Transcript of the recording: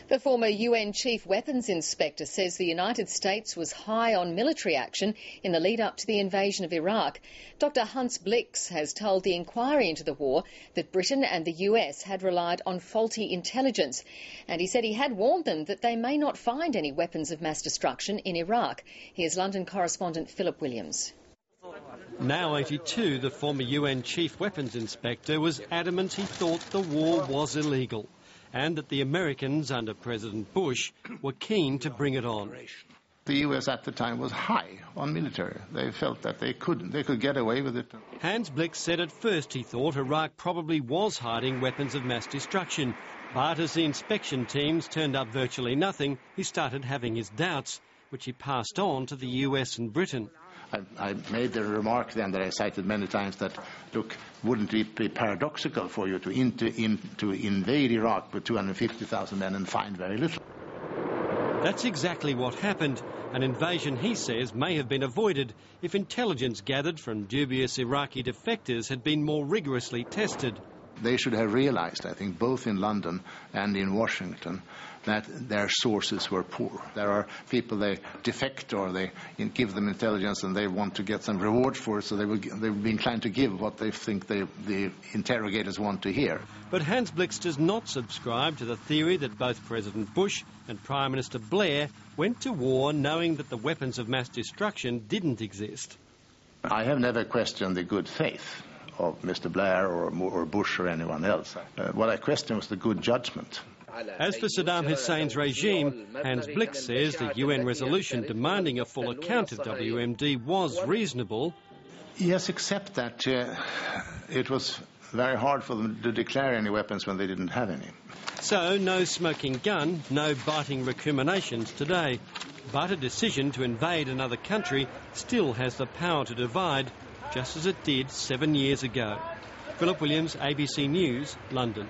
The former UN Chief Weapons Inspector says the United States was high on military action in the lead-up to the invasion of Iraq. Dr. Hans Blix has told the inquiry into the war that Britain and the US had relied on faulty intelligence. And he said he had warned them that they may not find any weapons of mass destruction in Iraq. Here's London correspondent Philip Williams. Now 82, the former UN Chief Weapons Inspector was adamant he thought the war was illegal, and that the Americans under President Bush were keen to bring it on. The US at the time was high on military. They felt that they could get away with it. Hans Blix said at first he thought Iraq probably was hiding weapons of mass destruction, but as the inspection teams turned up virtually nothing, he started having his doubts, which he passed on to the US and Britain. I made the remark then that I cited many times that, look, wouldn't it be paradoxical for you to invade Iraq with 250,000 men and find very little? That's exactly what happened. An invasion, he says, may have been avoided if intelligence gathered from dubious Iraqi defectors had been more rigorously tested. They should have realized, I think, both in London and in Washington, that their sources were poor. There are people, they defect or they give them intelligence and they want to get some reward for it, so they would be inclined to give what they think the interrogators want to hear. But Hans Blix does not subscribe to the theory that both President Bush and Prime Minister Blair went to war knowing that the weapons of mass destruction didn't exist. I have never questioned the good faith of Mr. Blair or Bush or anyone else. What I questioned was the good judgment. As for Saddam Hussein's regime, Hans Blix says the UN resolution demanding a full account of WMD was reasonable. Yes, except that it was very hard for them to declare any weapons when they didn't have any. So, no smoking gun, no biting recriminations today. But a decision to invade another country still has the power to divide, just as it did 7 years ago. Philip Williams, ABC News, London.